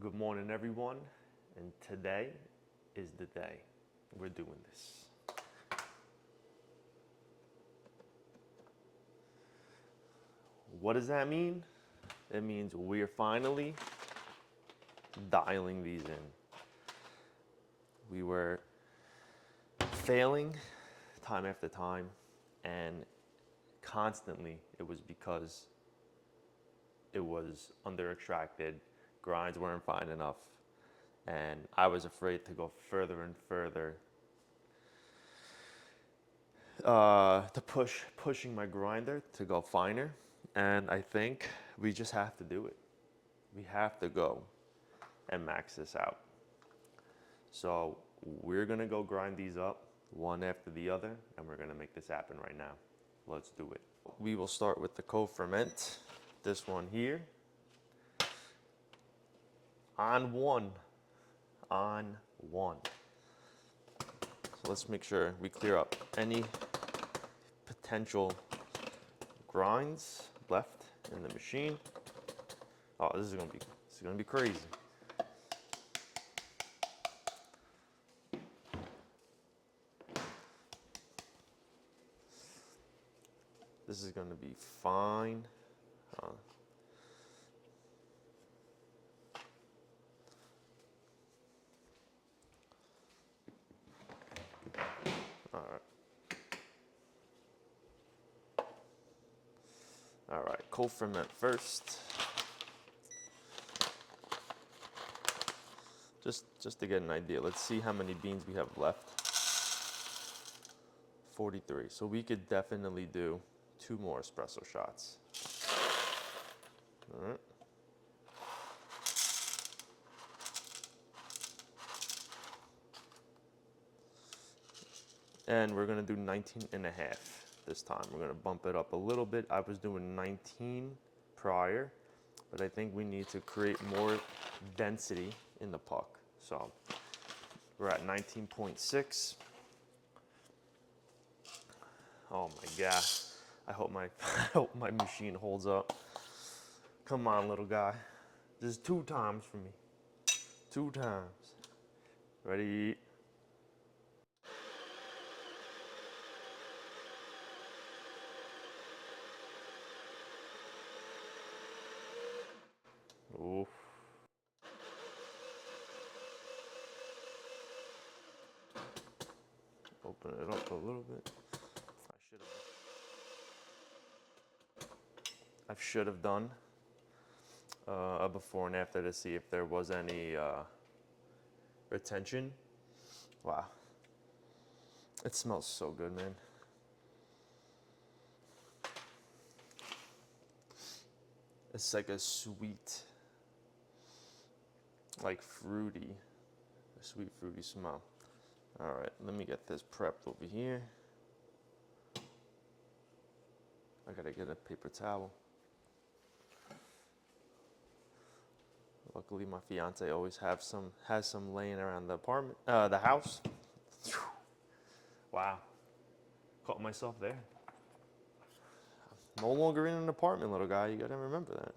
Good morning, everyone, and today is the day we're doing this. What does that mean? It means we're finally dialing these in. We were failing time after time, and constantly it was because it was under extracted, grinds weren't fine enough, and I was afraid to go further and further to pushing my grinder to go finer, and I think we just have to do it. We have to go and max this out. So we're gonna go grind these up one after the other, and we're gonna make this happen right now. Let's do it. We will start with the Co-Ferment, this one here. On one. So let's make sure we clear up any potential grinds left in the machine. Oh, this is gonna be crazy. This is gonna be fine. All right, Co-Ferment first. Just to get an idea, let's see how many beans we have left. 43, so we could definitely do 2 more espresso shots. All right. And we're gonna do 19 and a half this time. We're gonna bump it up a little bit. I was doing 19 prior, but I think we need to create more density in the puck. So we're at 19.6. Oh my God. I hope my machine holds up. Come on, little guy. This is 2 times for me. 2 times. Ready? Oof. Open it up a little bit. I should have done a before and after to see if there was any retention. Wow. It smells so good, man. It's like a sweet, like fruity, a sweet fruity smell. All right, let me get this prepped over here. I gotta get a paper towel. Luckily, my fiance always has some laying around the apartment, the house. Wow, caught myself there. No longer in an apartment, little guy. You gotta remember that.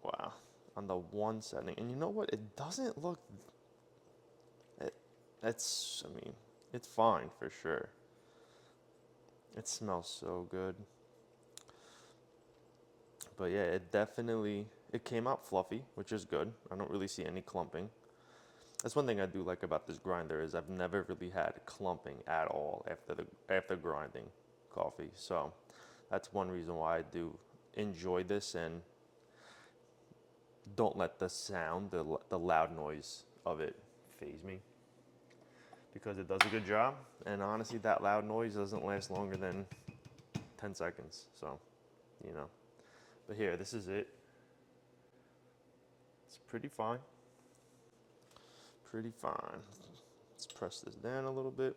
Wow, on the one setting, and you know what? It doesn't look. I mean, it's fine for sure. It smells so good. But yeah, it came out fluffy, which is good. I don't really see any clumping. That's one thing I do like about this grinder is I've never really had clumping at all after grinding coffee. So that's one reason why I do enjoy this and don't let the sound, the loud noise of it faze me, because it does a good job. And honestly, that loud noise doesn't last longer than 10 seconds. So, you know. But here, this is it. It's pretty fine. Pretty fine. Let's press this down a little bit.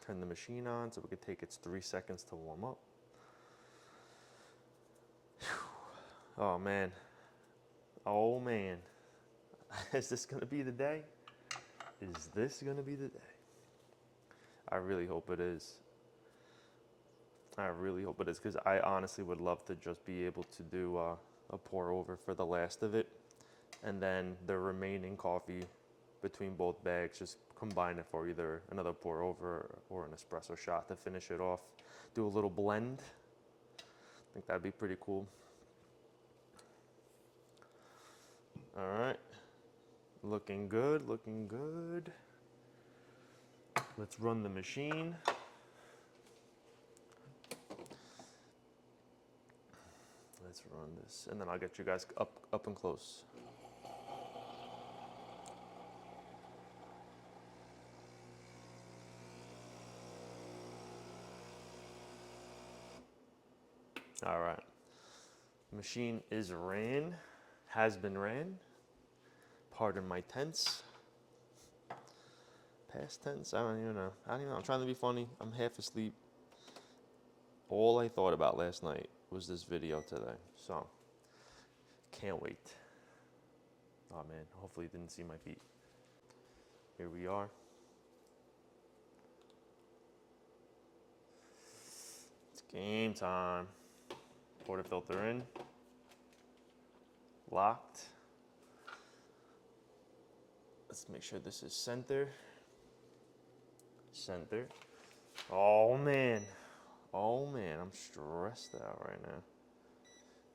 Turn the machine on so we can take its 3 seconds to warm up. Whew. Oh man. Oh man. Is this gonna be the day? Is this gonna be the day? I really hope it is. I really hope it is, because I honestly would love to just be able to do a pour over for the last of it, and then the remaining coffee between both bags, just combine it for either another pour over or an espresso shot to finish it off. Do a little blend. I think that'd be pretty cool. All right, looking good, looking good. Let's run the machine. Let's run this, and then I'll get you guys up and close. All right, machine is ran, has been ran. Pardon my tense. Past tense, I don't even know. I'm trying to be funny. I'm half asleep. All I thought about last night was this video today. So, can't wait. Oh man, hopefully you didn't see my feet. Here we are. It's game time. Portafilter in. Locked. Let's make sure this is center. Center. Oh man, I'm stressed out right now.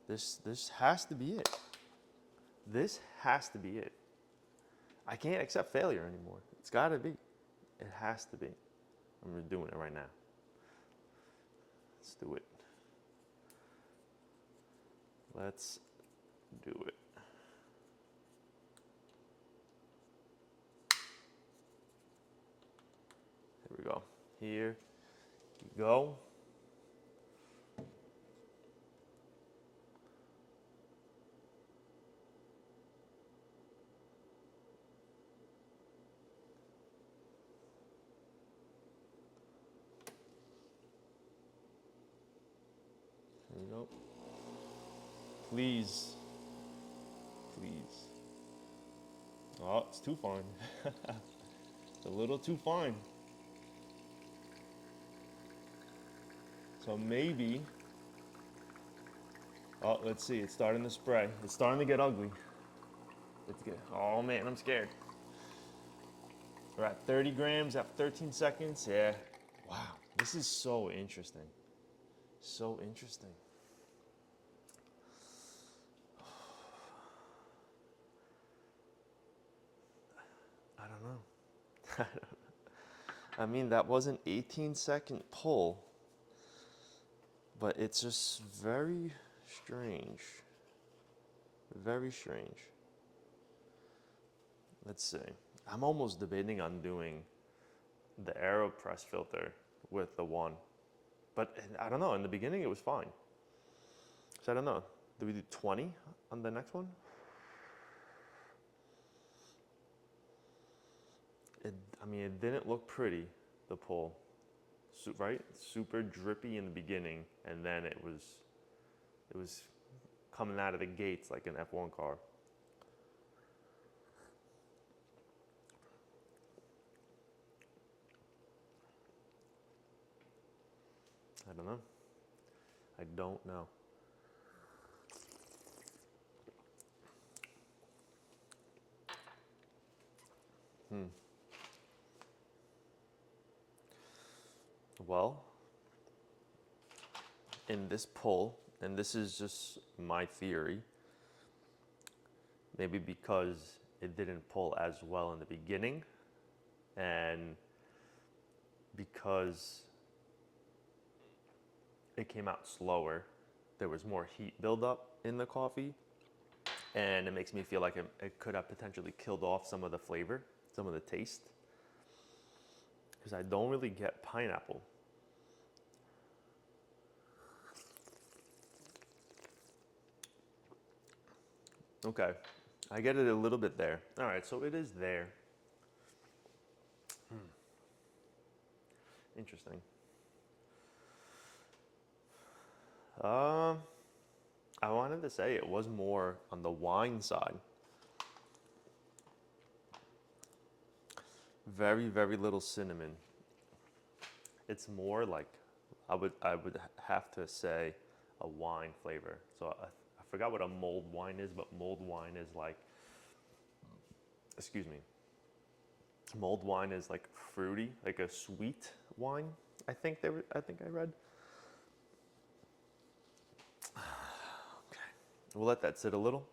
This has to be it. This has to be it. I can't accept failure anymore. It's gotta be. It has to be. I'm doing it right now. Let's do it. Let's do it. Here we go. Here you go. Here we go. Please. Please. Oh, it's too fine. It's a little too fine. So maybe, oh, let's see, it's starting to spray. It's starting to get ugly. Let's get, oh man, I'm scared. We're at 30 grams after 13 seconds. Yeah, wow, this is so interesting. So interesting. I don't know. I mean, that was an 18-second pull, but it's just very strange. Very strange. Let's see. I'm almost debating on doing the AeroPress filter with the one. But I don't know, in the beginning it was fine. So I don't know. Do we do 20 on the next one? It didn't look pretty, the pull, right? Super drippy in the beginning, and then it was coming out of the gates like an F1 car. I don't know. I don't know. Well, in this pull, and this is just my theory, maybe because it didn't pull as well in the beginning, and because it came out slower, there was more heat buildup in the coffee, and it makes me feel like it could have potentially killed off some of the flavor, some of the taste, because I don't really get pineapple. Okay, I get it a little bit there. All right, so it is there. Interesting. I wanted to say it was more on the wine side. Very, very little cinnamon. It's more like I would have to say a wine flavor. So I forgot what a mulled wine is, but mulled wine is like, excuse me, mulled wine is like fruity, like a sweet wine. I think I read. Okay, we'll let that sit a little,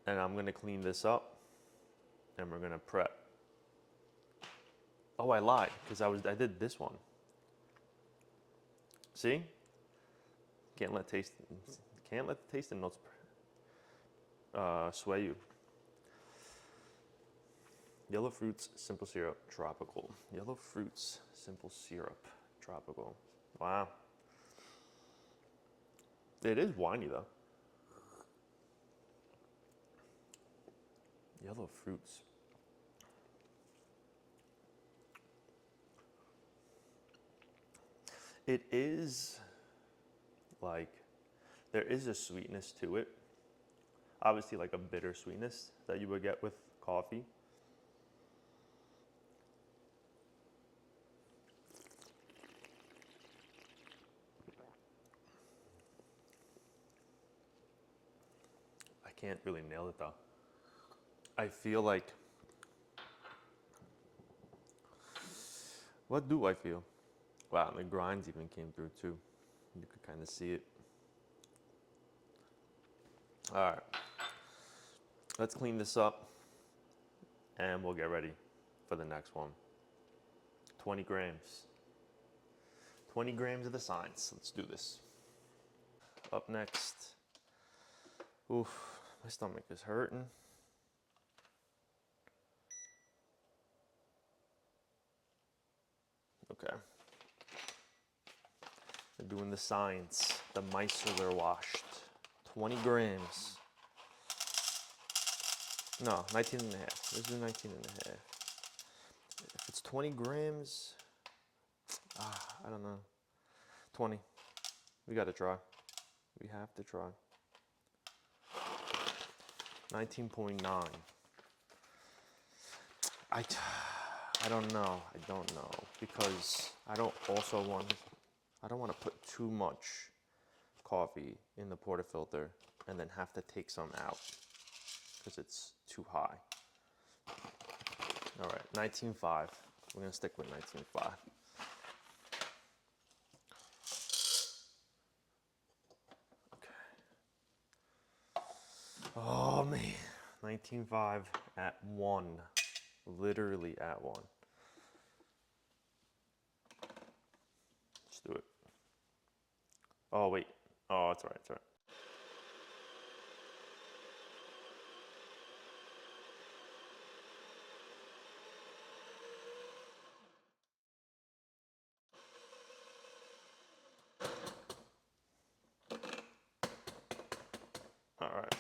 and I'm gonna clean this up, and we're gonna prep. Oh, I lied because I did this one. See, can't let the tasting notes sway you. Yellow fruits, simple syrup, tropical. Yellow fruits, simple syrup, tropical. Wow. It is winey though. Yellow fruits. It is like, there is a sweetness to it. Obviously like a bitter sweetness that you would get with coffee. I can't really nail it though. I feel like, what do I feel? Wow, the grinds even came through too. You could kind of see it. All right, let's clean this up and we'll get ready for the next one. 20 grams. 20 grams of the science. Let's do this. Up next. Oof, my stomach is hurting. Okay. We're doing the science, the micellar washed. 20 grams. No, 19 and a half. Let's do 19 and a half. If it's 20 grams, I don't know. 20. We gotta try. We have to try. 19.9. I don't know. I don't know because I don't want to put too much coffee in the portafilter and then have to take some out because it's too high. All right, 19.5. We're gonna stick with 19.5. Oh man, 19.5 at 1, literally at 1. Let's do it. Oh wait, oh it's all right, it's all right. All right.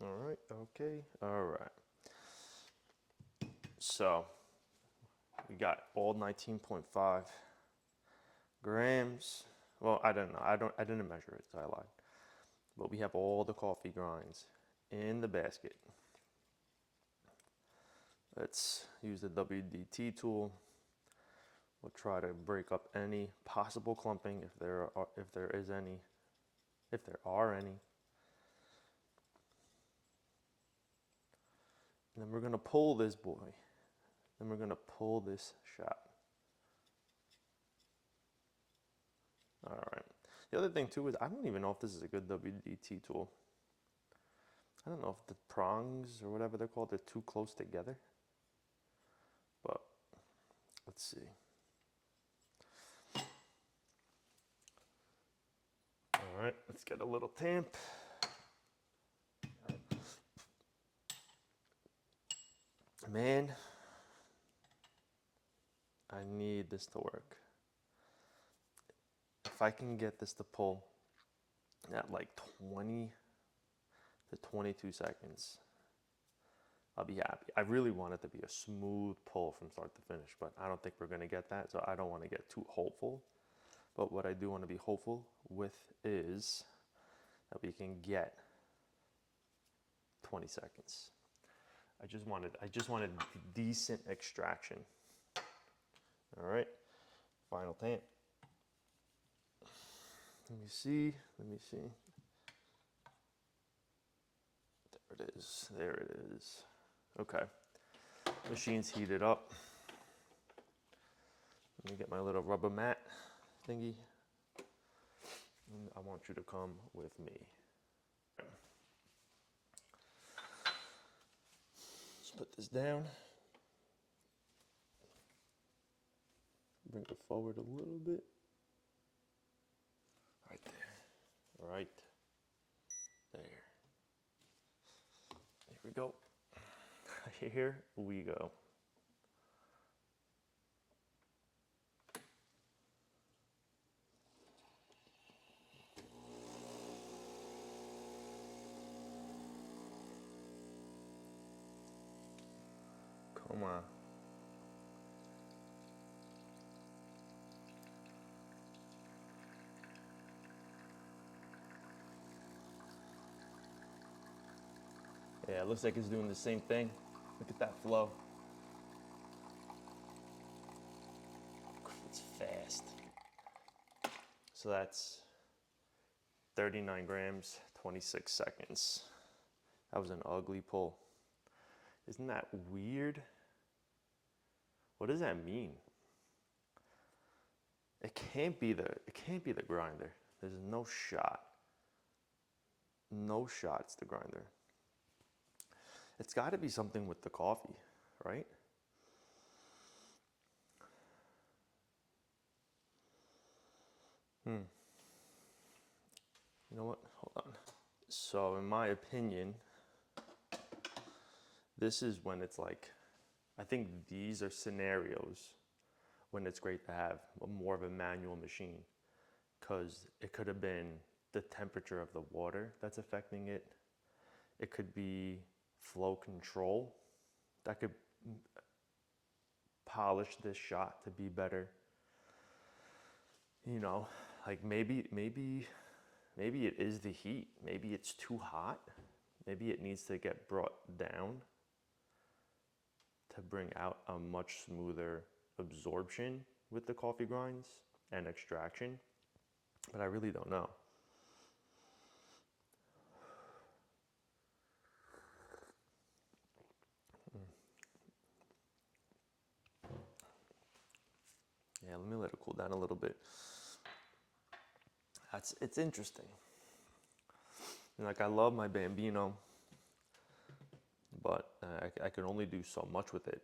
All right, okay, all right. So we got all 19.5 grams. Well, I don't know. I didn't measure it, so I lied. But we have all the coffee grinds in the basket. Let's use the WDT tool. We'll try to break up any possible clumping if there is any, if there are any. And then we're gonna pull this boy. Then we're gonna pull this shot. All right. The other thing too is I don't even know if this is a good WDT tool. I don't know if the prongs or whatever they're called, they're too close together. But let's see. All right, let's get a little tamp. Man, I need this to work. If I can get this to pull at like 20 to 22 seconds, I'll be happy. I really want it to be a smooth pull from start to finish, but I don't think we're gonna get that, so I don't wanna get too hopeful. But what I do wanna be hopeful with is that we can get 20 seconds. I just wanted decent extraction. All right, final tamp. Let me see. There it is. Okay, machine's heated up. Let me get my little rubber mat thingy. And I want you to come with me. Let's put this down. Bring it forward a little bit. Right there. Right there. Here we go. Here we go. Come on. Yeah, it looks like it's doing the same thing. Look at that flow. It's fast. So that's 39 grams, 26 seconds. That was an ugly pull. Isn't that weird? What does that mean? It can't be the grinder. There's no shot. No shot it's the grinder. It's got to be something with the coffee, right? You know what? Hold on. So in my opinion, this is when it's like, I think these are scenarios when it's great to have more of a manual machine, because it could have been the temperature of the water that's affecting it. It could be flow control that could polish this shot to be better. You know, like maybe it is the heat. Maybe it's too hot. Maybe it needs to get brought down to bring out a much smoother absorption with the coffee grinds and extraction. But I really don't know. Yeah, let me let it cool down a little bit. It's interesting. Like, I love my Bambino, but I can only do so much with it.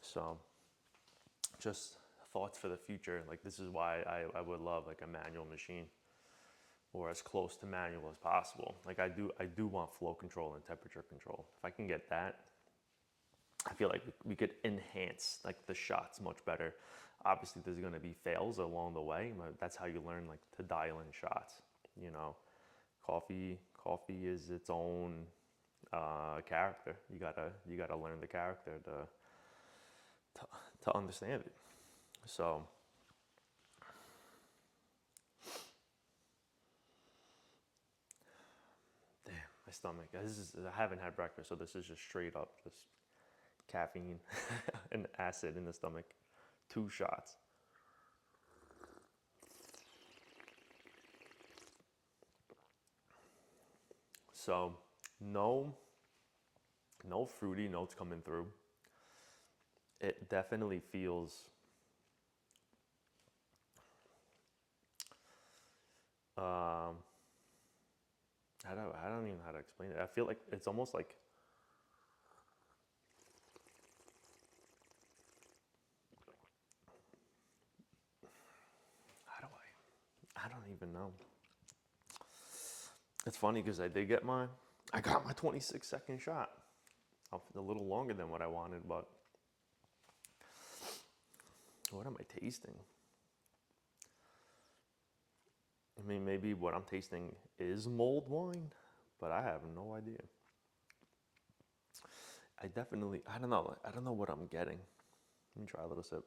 So, just thoughts for the future. Like, this is why I would love like a manual machine, or as close to manual as possible. Like, I do want flow control and temperature control. If I can get that, I feel like we could enhance like the shots much better. Obviously, there's going to be fails along the way, but that's how you learn, like, to dial in shots. You know, coffee is its own character. You gotta learn the character to understand it. So, damn, my stomach. I haven't had breakfast, so this is just straight up just caffeine and acid in the stomach. 2 shots. So no fruity notes coming through. It definitely feels I don't even know how to explain it. I feel like it's almost like, I don't even know. It's funny because I got my 26-second shot. A little longer than what I wanted, but what am I tasting? I mean, maybe what I'm tasting is mulled wine, but I have no idea. I don't know what I'm getting. Let me try a little sip.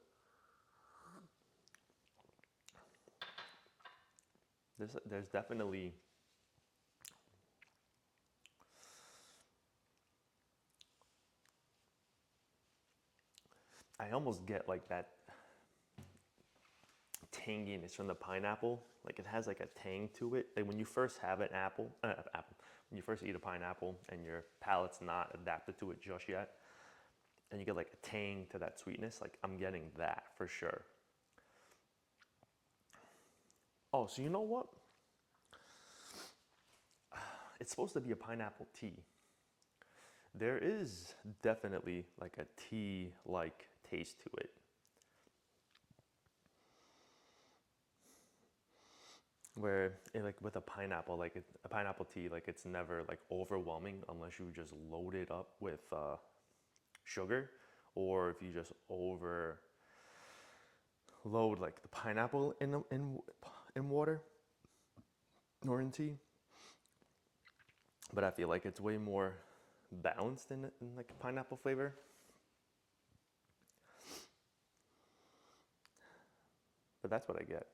There's definitely, I almost get like that tanginess from the pineapple. Like it has like a tang to it. Like when you first have an apple, when you first eat a pineapple and your palate's not adapted to it just yet, and you get like a tang to that sweetness, like I'm getting that for sure. Oh, so you know what? It's supposed to be a pineapple tea. There is definitely like a tea-like taste to it. Where like with a pineapple, like a pineapple tea, like it's never like overwhelming unless you just load it up with sugar, or if you just overload like the pineapple in water or in tea. But I feel like it's way more balanced in like pineapple flavor. But that's what I get.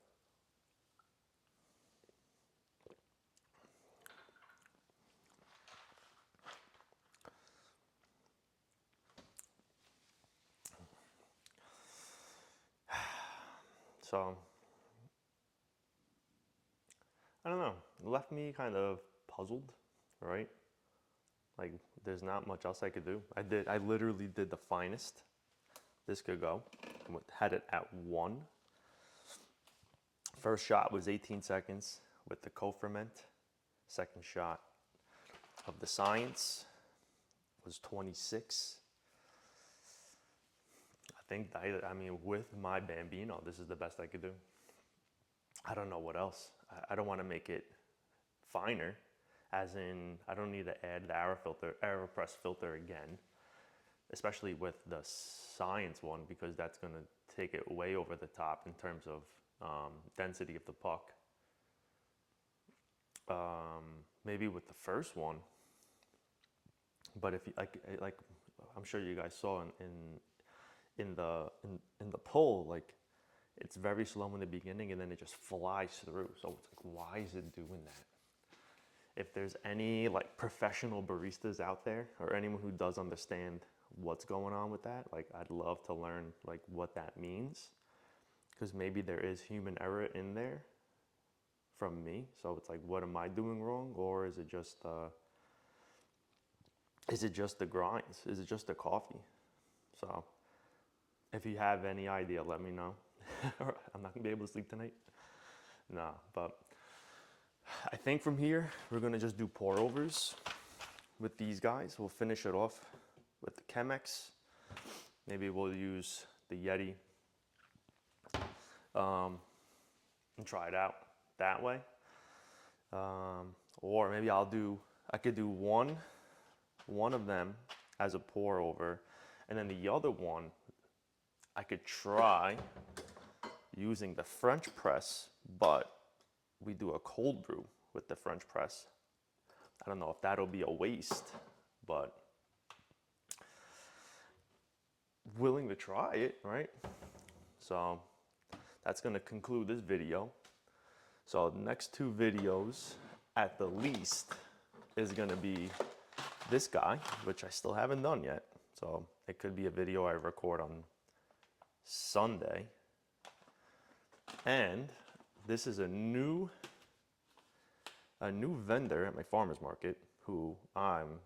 So I don't know. It left me kind of puzzled, right? Like there's not much else I could do. I literally did the finest this could go. Had it at 1. First shot was 18 seconds with the Co-Ferment. Second shot of the Science was 26. I mean, with my Bambino, this is the best I could do. I don't know what else. I don't want to make it finer, as in I don't need to add the AeroPress filter again, especially with the Science one, because that's going to take it way over the top in terms of density of the puck. Maybe with the first one, but if you like I'm sure you guys saw in the poll, like it's very slow in the beginning and then it just flies through. So it's like, why is it doing that? If there's any like professional baristas out there or anyone who does understand what's going on with that, like I'd love to learn like what that means, because maybe there is human error in there from me. So it's like, what am I doing wrong, or is it just the grinds? Is it just the coffee? So if you have any idea, let me know. I'm not gonna be able to sleep tonight. Nah, but I think from here we're gonna just do pour overs with these guys. We'll finish it off with the Chemex. Maybe we'll use the Yeti and try it out that way. Or maybe I could do one of them as a pour over, and then the other one I could try using the French press, but we do a cold brew with the French press. I don't know if that'll be a waste, but willing to try it, right? So that's gonna conclude this video. So the next 2 videos at the least is gonna be this guy, which I still haven't done yet. So it could be a video I record on Sunday. And this is a new vendor at my farmer's market who I'm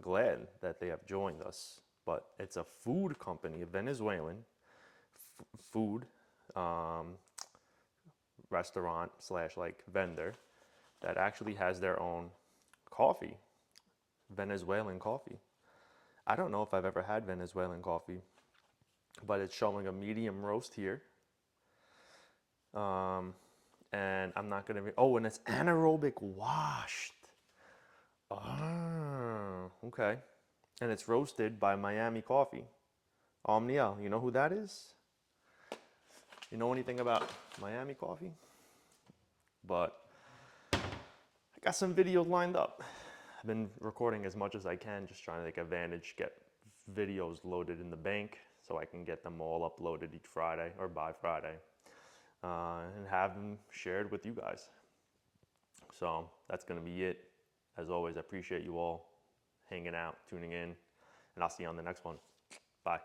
glad that they have joined us. But it's a food company, a Venezuelan food restaurant / like vendor that actually has their own coffee, Venezuelan coffee. I don't know if I've ever had Venezuelan coffee, but it's showing a medium roast here. And I'm not gonna and it's anaerobic washed. Oh, okay. And it's roasted by Miami Coffee. Omniel, you know who that is? You know anything about Miami Coffee? But I got some videos lined up. I've been recording as much as I can, just trying to take advantage, get videos loaded in the bank so I can get them all uploaded each Friday or by Friday, and have them shared with you guys. So that's going to be it. As always, I appreciate you all hanging out, tuning in, and I'll see you on the next one. Bye.